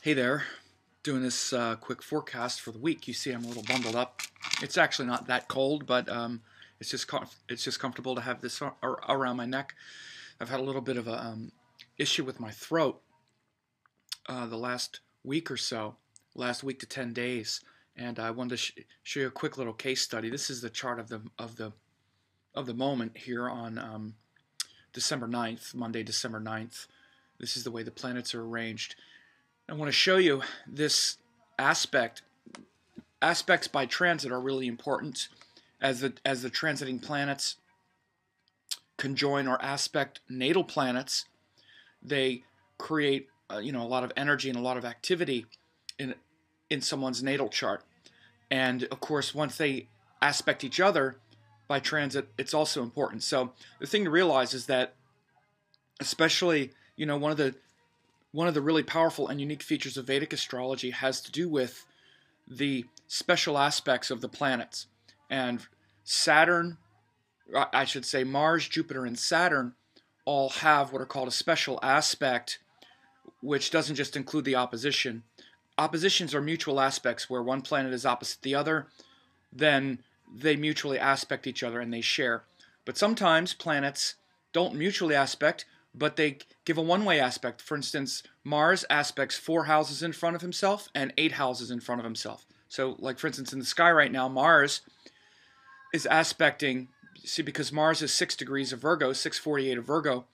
Hey there, doing this quick forecast for the week. You see I'm a little bundled up. It's actually not that cold, but it's just comfortable to have this around my neck. I've had a little bit of a issue with my throat the last week or so, last week to 10 days, and I wanted to show you a quick little case study. This is the chart of the moment here on December 9th, Monday, December 9th. This is the way the planets are arranged. I want to show you this aspect. Aspects by transit are really important as the transiting planets conjoin or aspect natal planets. They create a lot of energy and a lot of activity in someone's natal chart. And of course, once they aspect each other by transit, it's also important. So the thing to realize is that, especially one of the really powerful and unique features of Vedic astrology has to do with the special aspects of the planets. And Saturn, I should say Mars, Jupiter, and Saturn all have what are called a special aspect, which doesn't just include the opposition. Oppositions are mutual aspects where one planet is opposite the other, then they mutually aspect each other and they share. But sometimes planets don't mutually aspect, but they give a one-way aspect. For instance, Mars aspects 4 houses in front of himself and 8 houses in front of himself. So, like for instance, in the sky right now, Mars is aspecting, see, because Mars is 6 degrees of Virgo, 648 of Virgo,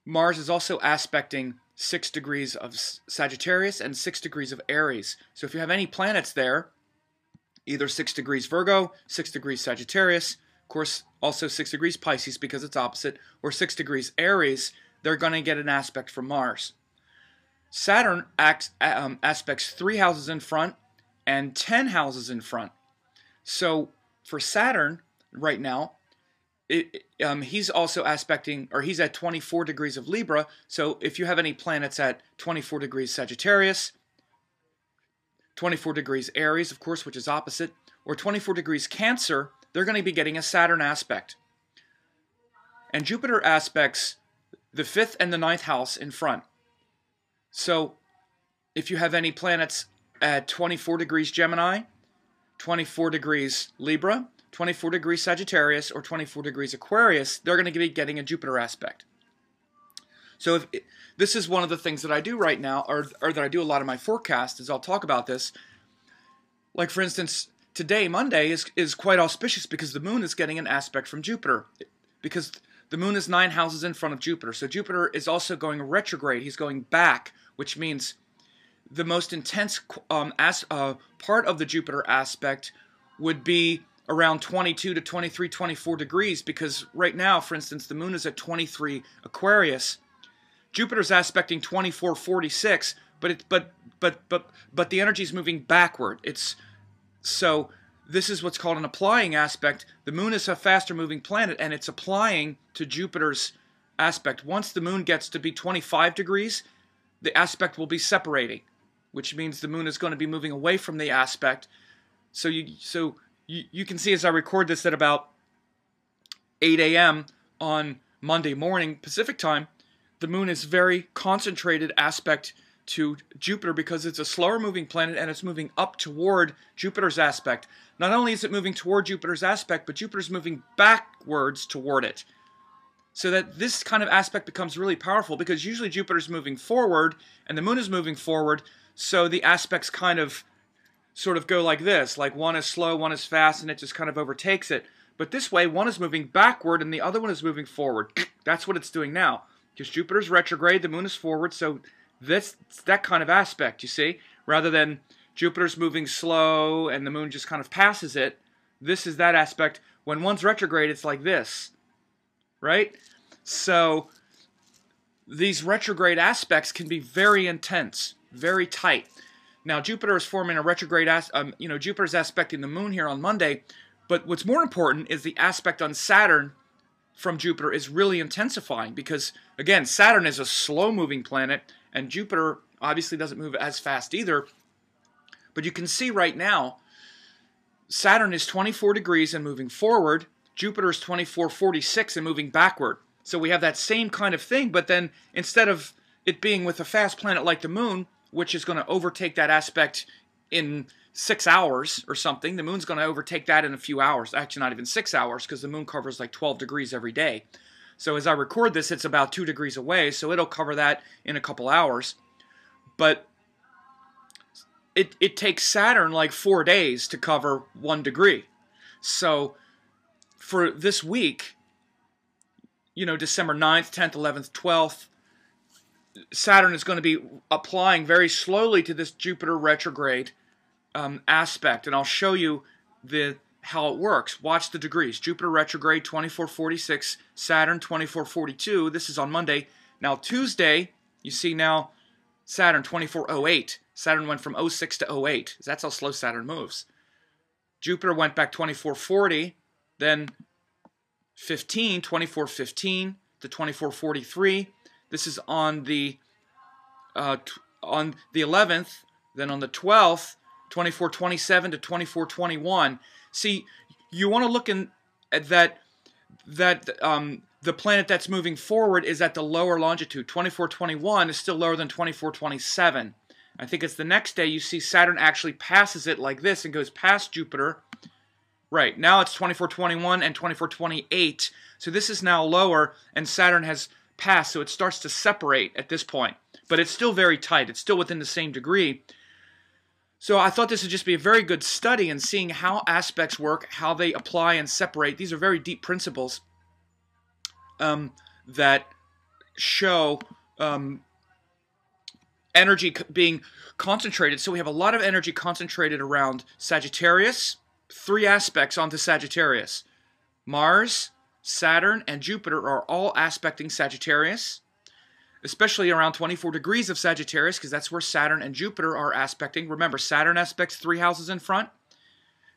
Mars is also aspecting 6 degrees of Sagittarius and 6 degrees of Aries. So if you have any planets there, either 6 degrees Virgo, 6 degrees Sagittarius, of course, also 6 degrees Pisces because it's opposite, or 6 degrees Aries, they're going to get an aspect from Mars. Saturn aspects 3 houses in front and 10 houses in front. So for Saturn right now, he's also aspecting, or he's at 24 degrees of Libra. So if you have any planets at 24 degrees Sagittarius, 24 degrees Aries, of course, which is opposite, or 24 degrees Cancer, they're going to be getting a Saturn aspect. And Jupiter aspects the 5th and the 9th house in front. So if you have any planets at 24 degrees Gemini, 24 degrees Libra, 24 degrees Sagittarius, or 24 degrees Aquarius, they're going to be getting a Jupiter aspect. So this is one of the things that I do right now, or that I do a lot of my forecasts, is I'll talk about this. Like for instance, today, Monday, is quite auspicious because the moon is getting an aspect from Jupiter. Because the moon is 9 houses in front of Jupiter. So Jupiter is also going retrograde. He's going back, which means the most intense part of the Jupiter aspect would be around 22 to 23, 24 degrees. Because right now, for instance, the moon is at 23 Aquarius. Jupiter's aspecting 2446, but the energy is moving backward. So this is what's called an applying aspect. The moon is a faster moving planet, and it's applying to Jupiter's aspect. Once the moon gets to be 25 degrees, the aspect will be separating, which means the moon is going to be moving away from the aspect. So you can see as I record this at about 8 a.m. on Monday morning Pacific time, the moon is very concentrated aspect to Jupiter because it's a slower moving planet and it's moving up toward Jupiter's aspect. Not only is it moving toward Jupiter's aspect, but Jupiter's moving backwards toward it. So that this kind of aspect becomes really powerful because usually Jupiter's moving forward and the moon is moving forward, so the aspects kind of sort of go like this, like one is slow, one is fast, and it just kind of overtakes it. But this way, one is moving backward and the other one is moving forward. That's what it's doing now. Because Jupiter's retrograde, the moon is forward, so that kind of aspect, you see? Rather than Jupiter's moving slow and the moon just kind of passes it, this is that aspect. When one's retrograde, it's like this, right? So these retrograde aspects can be very intense, very tight. Now, Jupiter is forming a retrograde, Jupiter's aspecting the moon here on Monday, but what's more important is the aspect on Saturn from Jupiter is really intensifying because, again, Saturn is a slow-moving planet, and Jupiter obviously doesn't move as fast either. But you can see right now, Saturn is 24 degrees and moving forward. Jupiter is 2446 and moving backward. So we have that same kind of thing, but then instead of it being with a fast planet like the moon, which is going to overtake that aspect in 6 hours or something. The moon's going to overtake that in a few hours. Actually, not even 6 hours, because the moon covers like 12 degrees every day. So as I record this, it's about 2 degrees away, so it'll cover that in a couple hours. But it takes Saturn like 4 days to cover 1 degree. So for this week, you know, December 9th, 10th, 11th, 12th, Saturn is going to be applying very slowly to this Jupiter retrograde aspect, and I'll show you how it works. Watch the degrees. Jupiter retrograde 2446, Saturn 2442. This is on Monday. Now Tuesday, you see now Saturn 2408. Saturn went from 06 to 08. That's how slow Saturn moves. Jupiter went back 2440, then 2415 to 2443. This is on the 11th. Then on the 12th, 2427 to 2421. See, you want to look at that the planet that's moving forward is at the lower longitude. 2421 is still lower than 2427. I think it's the next day you see Saturn actually passes it like this and goes past Jupiter. Right, now it's 2421 and 2428. So this is now lower, and Saturn has passed, so it starts to separate at this point. But it's still very tight. It's still within the same degree. So I thought this would just be a very good study in seeing how aspects work, how they apply and separate. These are very deep principles that show energy being concentrated. So we have a lot of energy concentrated around Sagittarius. 3 aspects onto Sagittarius. Mars, Saturn, and Jupiter are all aspecting Sagittarius, especially around 24 degrees of Sagittarius, because that's where Saturn and Jupiter are aspecting. Remember, Saturn aspects 3 houses in front.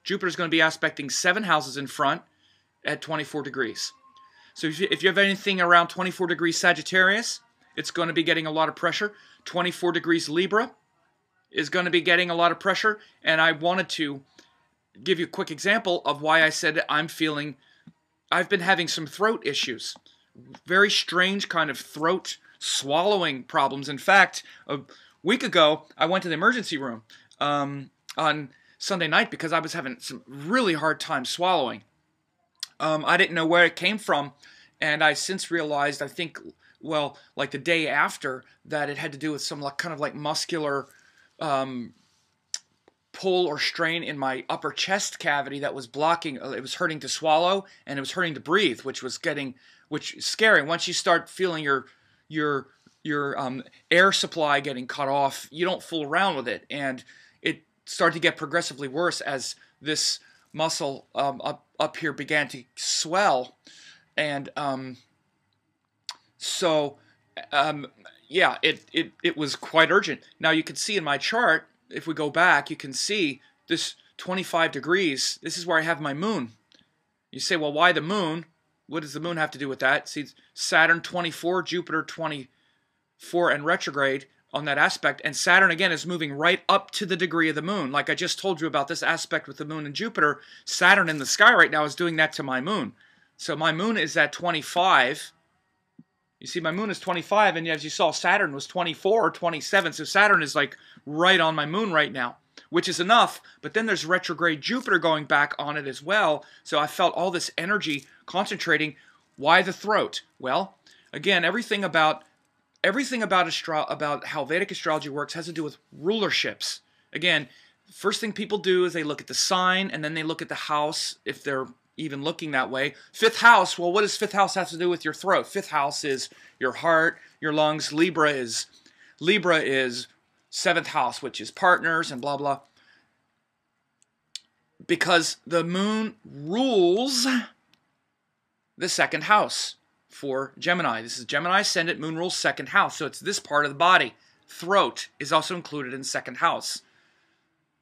Jupiter's going to be aspecting 7 houses in front at 24 degrees. So if you have anything around 24 degrees Sagittarius, it's going to be getting a lot of pressure. 24 degrees Libra is going to be getting a lot of pressure, and I wanted to give you a quick example of why I said I've been having some throat issues. Very strange kind of throat swallowing problems. In fact, a week ago, I went to the emergency room on Sunday night because I was having some really hard time swallowing. I didn't know where it came from, and I since realized, I think, well, like the day after, that it had to do with some kind of like muscular pull or strain in my upper chest cavity that was blocking. It was hurting to swallow, and it was hurting to breathe, which is scary. Once you start feeling your air supply getting cut off, you don't fool around with it, and it started to get progressively worse as this muscle up here began to swell, and yeah, it was quite urgent. Now you can see in my chart, if we go back, you can see this 25 degrees. This is where I have my moon. You say, well, why the moon? What does the moon have to do with that? See, Saturn 24, Jupiter 24, and retrograde on that aspect. And Saturn, again, is moving right up to the degree of the moon. Like I just told you about this aspect with the moon and Jupiter, Saturn in the sky right now is doing that to my moon. So my moon is at 25. You see, my moon is 25, and as you saw, Saturn was 24 or 27. So Saturn is like right on my moon right now, which is enough. But then there's retrograde Jupiter going back on it as well. So I felt all this energy concentrating. Why the throat? Well, again, everything about how Vedic astrology works has to do with rulerships. Again, first thing people do is they look at the sign, and then they look at the house, if they're even looking that way. 5th house, well, what does 5th house have to do with your throat? 5th house is your heart, your lungs. Libra is 7th house, which is partners and blah, blah. Because the moon rules the 2nd house for Gemini. This is Gemini ascendant, moon rules 2nd house. So it's this part of the body. Throat is also included in 2nd house.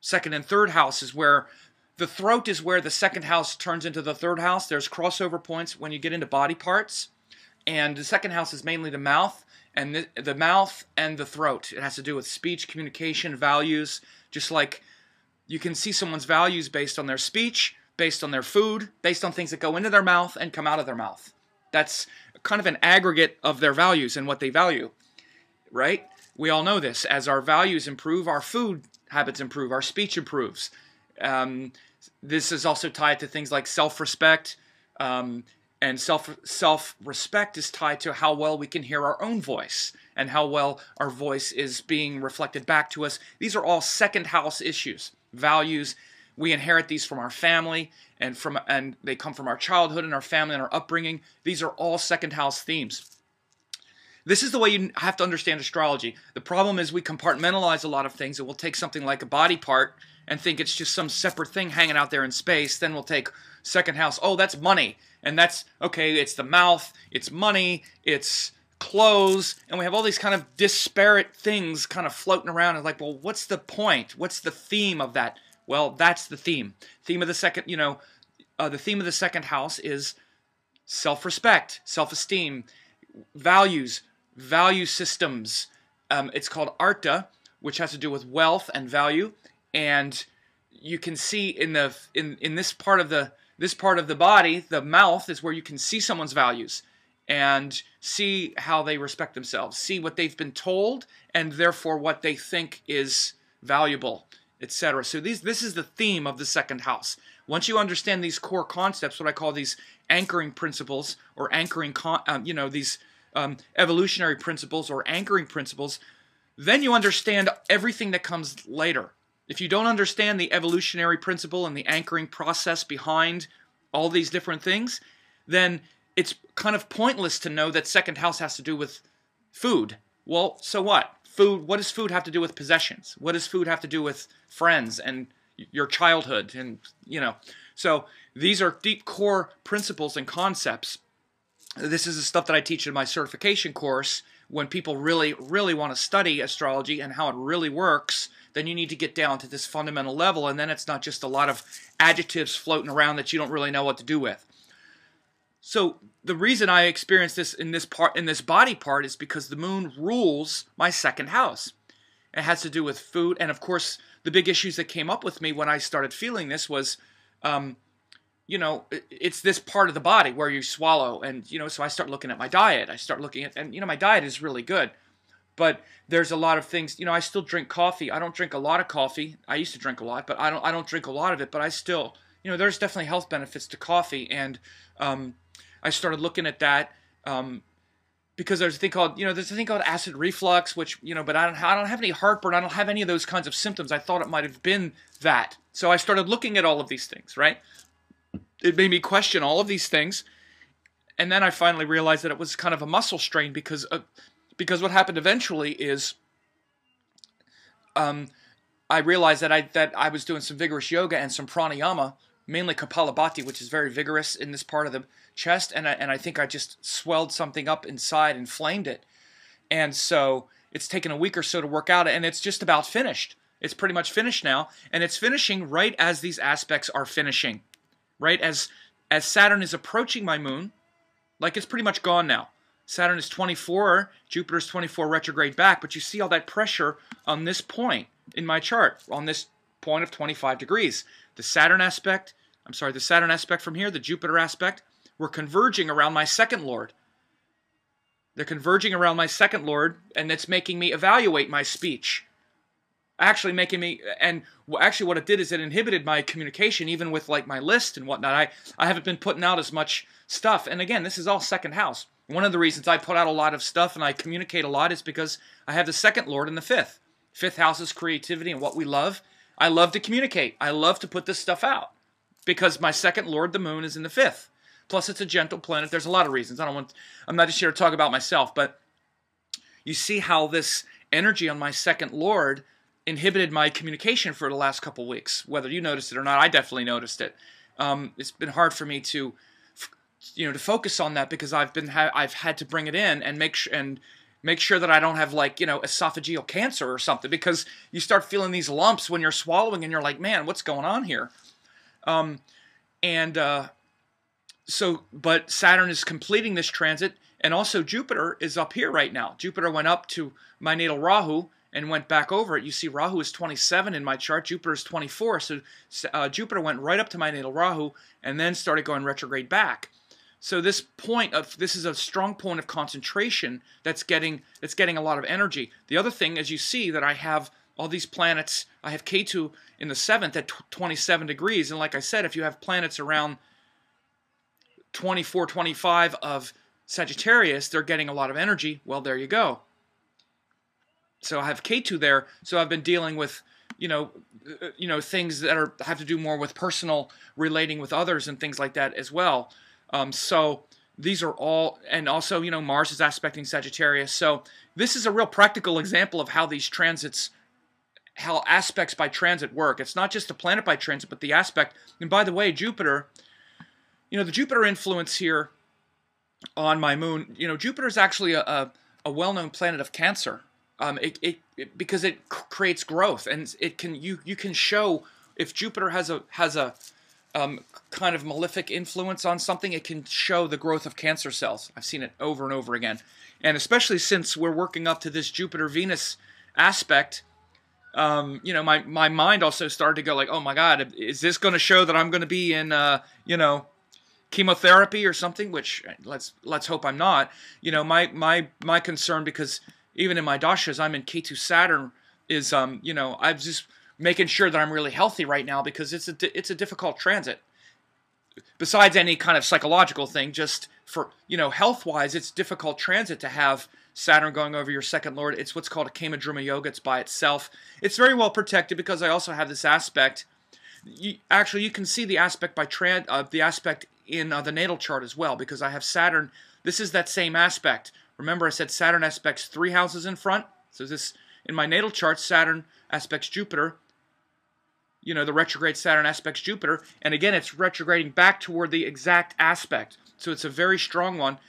2nd and 3rd house is where the throat is where the 2nd house turns into the 3rd house. There's crossover points when you get into body parts. And the 2nd house is mainly the mouth, and the mouth and the throat. It has to do with speech, communication, values. Just like you can see someone's values based on their speech, based on their food, based on things that go into their mouth and come out of their mouth. That's kind of an aggregate of their values and what they value, right? We all know this. As our values improve, our food habits improve, our speech improves. This is also tied to things like self-respect, and self-respect is tied to how well we can hear our own voice and how well our voice is being reflected back to us. These are all second house issues. Values, we inherit these from our family, and they come from our childhood and our family and our upbringing. These are all second house themes. This is the way you have to understand astrology. The problem is we compartmentalize a lot of things, and we'll take something like a body part and think it's just some separate thing hanging out there in space. Then we'll take second house, oh, that's money. And that's, okay, it's the mouth, it's money, it's clothes, and we have all these kind of disparate things kind of floating around. And like, well, what's the point? What's the theme of that? Well, that's the theme. Theme of the second, the theme of the second house is self-respect, self-esteem, values, value systems. It's called Arta, which has to do with wealth and value. And you can see in this part of the body, the mouth is where you can see someone's values and see how they respect themselves, see what they've been told, and therefore what they think is valuable, etc. So this is the theme of the second house. Once you understand these core concepts, what I call these anchoring principles, or anchoring, these evolutionary principles or anchoring principles, then you understand everything that comes later. If you don't understand the evolutionary principle and the anchoring process behind all these different things, then it's kind of pointless to know that second house has to do with food. Well, so what? Food, what does food have to do with possessions? What does food have to do with friends and your childhood? And, so these are deep core principles and concepts. This is the stuff that I teach in my certification course. When people really, really want to study astrology and how it really works, then you need to get down to this fundamental level, and then it's not just a lot of adjectives floating around that you don't really know what to do with. So the reason I experienced this in this body part is because the moon rules my second house. It has to do with food, and of course the big issues that came up with me when I started feeling this was, it's this part of the body where you swallow, and so I start looking at my diet. I start looking at, and my diet is really good. But there's a lot of things, I still drink coffee. I don't drink a lot of coffee. I used to drink a lot, but I don't drink a lot of it. But I still, there's definitely health benefits to coffee. And I started looking at that because there's a thing called, acid reflux, which, but I don't have any heartburn. I don't have any of those kinds of symptoms. I thought it might have been that. So I started looking at all of these things, right? It made me question all of these things. And then I finally realized that it was kind of a muscle strain because what happened eventually is I realized that I was doing some vigorous yoga and some pranayama, mainly Kapalabhati, which is very vigorous in this part of the chest, and I think I just swelled something up inside, inflamed it. And so it's taken a week or so to work out, and it's just about finished. It's pretty much finished now, and it's finishing right as these aspects are finishing. Right as Saturn is approaching my moon, like it's pretty much gone now. Saturn is 24, Jupiter is 24 retrograde back, but you see all that pressure on this point in my chart, on this point of 25 degrees. The Saturn aspect from here, the Jupiter aspect, we're converging around my second lord. They're converging around my second lord, and it's making me evaluate my speech. Actually what it did is it inhibited my communication, even with like my list and whatnot. I haven't been putting out as much stuff. And again, this is all second house. One of the reasons I put out a lot of stuff and I communicate a lot is because I have the second lord in the fifth. Fifth house is creativity and what we love. I love to communicate. I love to put this stuff out because my second lord, the moon, is in the fifth. Plus, it's a gentle planet. There's a lot of reasons. I'm not just here to talk about myself, but you see how this energy on my second lord inhibited my communication for the last couple weeks. Whether you noticed it or not, I definitely noticed it. It's been hard for me to focus on that because I've had to bring it in and make sure that I don't have esophageal cancer or something, because you start feeling these lumps when you're swallowing and you're like, man, what's going on here? But Saturn is completing this transit, and also Jupiter is up here right now. Jupiter went up to my natal Rahu and went back over it. You see Rahu is 27 in my chart, Jupiter is 24, so Jupiter went right up to my natal Rahu and then started going retrograde back. So this is a strong point of concentration that's getting a lot of energy. The other thing, as you see, that I have all these planets. I have Ketu in the 7th at 27 degrees, and like I said, if you have planets around 24, 25 of Sagittarius, they're getting a lot of energy. Well, there you go. So I have Ketu there. So I've been dealing with, things that have to do more with personal relating with others and things like that as well. So these are all, and also, Mars is aspecting Sagittarius. So this is a real practical example of how these transits, how aspects by transit work. It's not just the planet by transit, but the aspect. And by the way, Jupiter, the Jupiter influence here on my moon, Jupiter is actually a well-known planet of Cancer. Because it creates growth, and you can show if Jupiter has a kind of malefic influence on something, it can show the growth of Cancer cells. I've seen it over and over again, and especially since we're working up to this Jupiter-Venus aspect, my mind also started to go like, oh my God, is this going to show that I'm going to be in chemotherapy or something? Which let's hope I'm not. My concern, because even in my dashas, I'm in Ketu Saturn, is I'm just making sure that I'm really healthy right now, because it's a difficult transit. Besides any kind of psychological thing, just for health-wise, it's difficult transit to have Saturn going over your second lord. It's what's called a Kama Druma Yoga. It's by itself. It's very well protected because I also have this aspect. You can see the aspect by the aspect in the natal chart as well, because I have Saturn. This is that same aspect. Remember, I said Saturn aspects 3 houses in front. So this, in my natal chart, Saturn aspects Jupiter. The retrograde Saturn aspects Jupiter. And again, it's retrograding back toward the exact aspect. So it's a very strong one.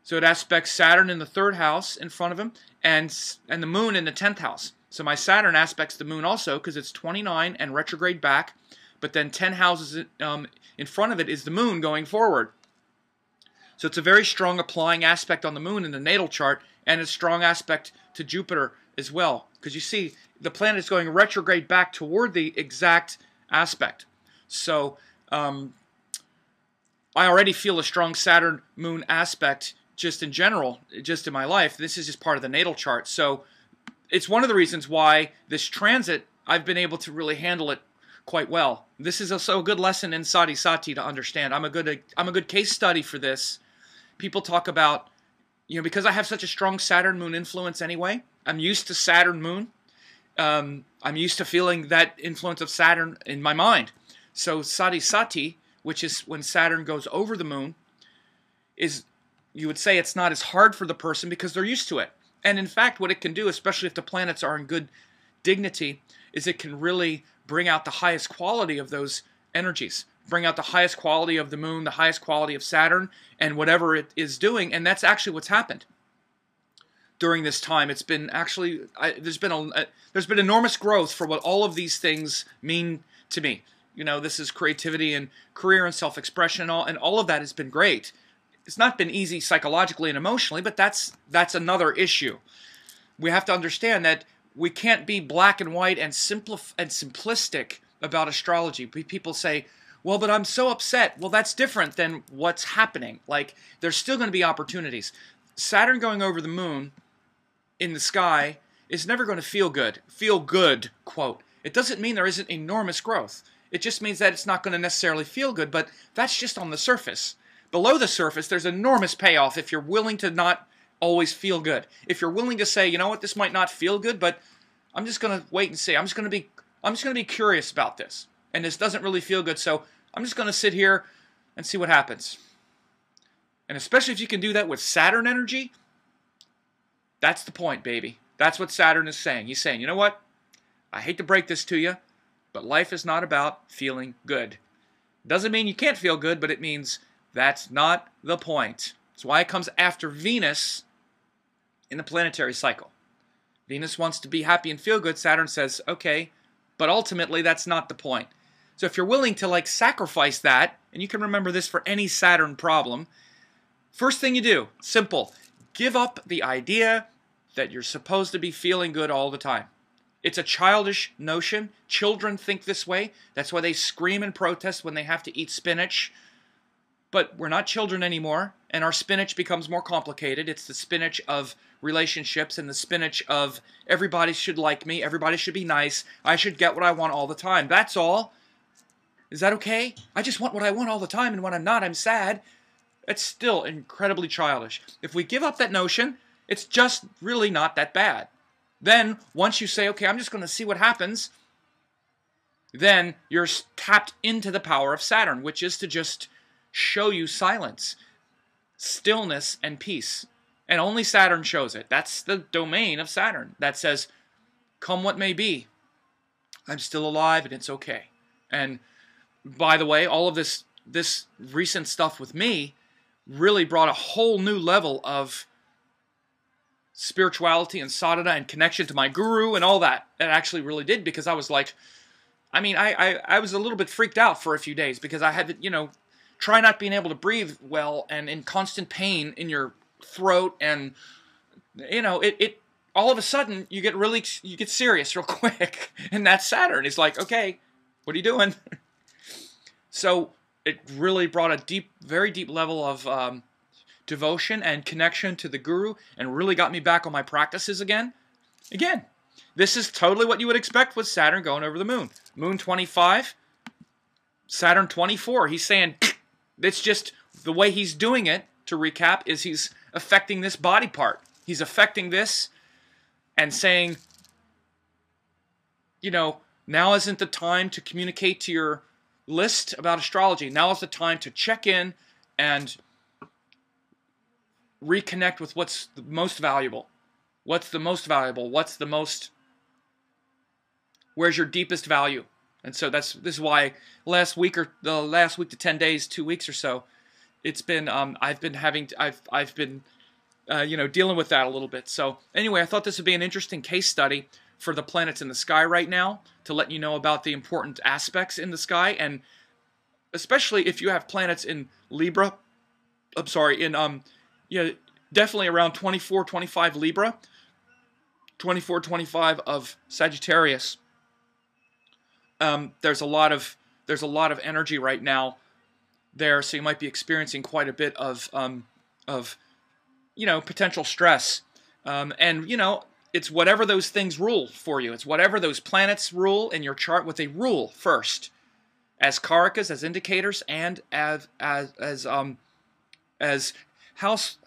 So it aspects Saturn in the 3rd house in front of him, and the moon in the 10th house. So my Saturn aspects the moon also, because it's 29 and retrograde back. But then 10 houses in front of it is the moon going forward. So it's a very strong applying aspect on the moon in the natal chart, and a strong aspect to Jupiter as well. Because you see, the planet is going retrograde back toward the exact aspect. So I already feel a strong Saturn-Moon aspect just in general, just in my life. This is just part of the natal chart. So it's one of the reasons why this transit, I've been able to really handle it quite well. This is also a good lesson in Sati to understand. I'm a good case study for this. People talk about, because I have such a strong Saturn-Moon influence anyway, I'm used to Saturn-Moon. I'm used to feeling that influence of Saturn in my mind. So Sati, which is when Saturn goes over the moon, you would say it's not as hard for the person because they're used to it. And in fact, what it can do, especially if the planets are in good dignity, is it can really bring out the highest quality of those energies. Bring out the highest quality of the moon, the highest quality of Saturn, and whatever it is doing. And that's actually what's happened during this time. It's been actually, there's been enormous growth for what all of these things mean to me. This is creativity and career and self-expression, and all of that has been great. It's not been easy psychologically and emotionally, but that's another issue. We have to understand that we can't be black and white and simplistic about astrology. People say, well, but I'm so upset. Well, that's different than what's happening. Like, there's still going to be opportunities. Saturn going over the moon in the sky is never going to feel good. Feel good, quote. It doesn't mean there isn't enormous growth. It just means that it's not going to necessarily feel good, but that's just on the surface. Below the surface, there's enormous payoff if you're willing to not always feel good. If you're willing to say, you know what, this might not feel good, but I'm just going to wait and see. I'm just going to be curious about this. And this doesn't really feel good, so I'm just going to sit here and see what happens. And especially if you can do that with Saturn energy, that's the point, baby. That's what Saturn is saying. He's saying, you know what? I hate to break this to you, but life is not about feeling good. Doesn't mean you can't feel good, but it means that's not the point. That's why it comes after Venus in the planetary cycle. Venus wants to be happy and feel good. Saturn says, okay, but ultimately that's not the point. So if you're willing to sacrifice that, and you can remember this for any Saturn problem, first thing you do, simple, give up the idea that you're supposed to be feeling good all the time. It's a childish notion. Children think this way. That's why they scream and protest when they have to eat spinach. but we're not children anymore, and our spinach becomes more complicated. It's the spinach of relationships and the spinach of everybody should like me, everybody should be nice, I should get what I want all the time. That's all. Is that okay? I just want what I want all the time, and when I'm not, I'm sad. It's still incredibly childish. If we give up that notion, it's just really not that bad. Then, once you say, okay, I'm just going to see what happens, then you're tapped into the power of Saturn, which is to just show you silence, stillness, and peace. And only Saturn shows it. That's the domain of Saturn. That says, come what may be, I'm still alive and it's okay. And by the way, all of this recent stuff with me really brought a whole new level of spirituality and sadhana and connection to my guru and all that. It actually really did, because I was like, I mean, I was a little bit freaked out for a few days because I had to, try not being able to breathe well and in constant pain in your throat, and it all of a sudden you get serious real quick, and that's Saturn. It's like, okay, what are you doing? So it really brought a very deep level of devotion and connection to the guru, and really got me back on my practices again. This is totally what you would expect with Saturn going over the moon. Moon 25, Saturn 24. He's saying, it's just the way he's doing it, to recap, is he's affecting this body part. He's affecting this and saying, now isn't the time to communicate to your list about astrology. Now is the time to check in and reconnect with what's the most valuable. What's the most valuable? Where's your deepest value? And so this is why last week to 10 days, 2 weeks or so, it's been I've been dealing with that a little bit. So anyway, I thought this would be an interesting case study for the planets in the sky right now, to let you know about the important aspects in the sky, and especially if you have planets in Libra. I'm sorry, definitely around 24, 25 Libra, 24, 25 of Sagittarius. There's a lot of energy right now there, so you might be experiencing quite a bit of potential stress, and it's whatever those things rule for you. It's whatever those planets rule in your chart, what they rule first, as karakas, as indicators, and as house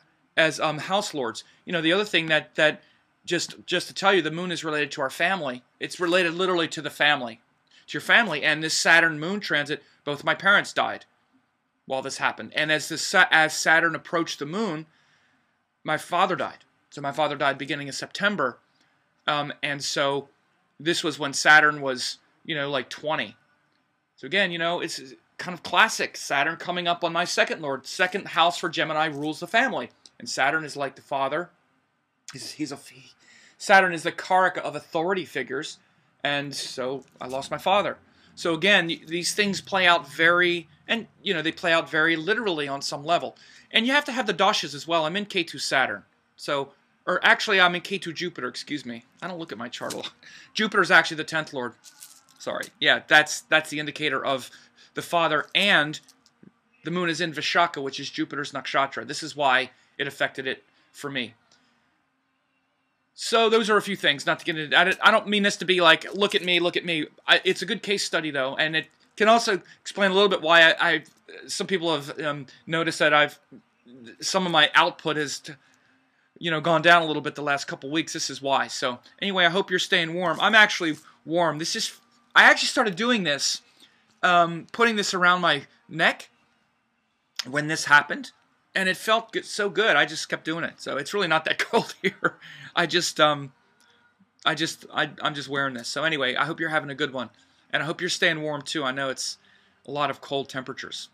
lords. The other thing that just to tell you, the moon is related to our family. It's related literally to the family. To your family. And this Saturn moon transit, both my parents died while this happened. And as Saturn approached the moon, my father died. So my father died beginning of September. And so this was when Saturn was, like 20. So again, it's kind of classic. Saturn coming up on my second lord. Second house for Gemini rules the family. And Saturn is like the father. Saturn is the karaka of authority figures. And so I lost my father. So again, these things play out they play out very literally on some level. And you have to have the dashas as well. I'm in K2 Saturn. Or actually I'm in K2 Jupiter, excuse me. I don't look at my chart a lot. Jupiter's actually the 10th lord. Sorry. Yeah, that's the indicator of the father, and the moon is in Vishaka, which is Jupiter's nakshatra. This is why it affected it for me. So those are a few things, not to get into it. I don't mean this to be like, look at me, look at me. It's a good case study, though, and it can also explain a little bit why some people have noticed that some of my output has gone down a little bit the last couple weeks. This is why. So anyway, I hope you're staying warm. I'm actually warm. I actually started doing this, putting this around my neck when this happened. And it felt so good. I just kept doing it. So it's really not that cold here. I'm just wearing this. So anyway, I hope you're having a good one. And I hope you're staying warm too. I know it's a lot of cold temperatures.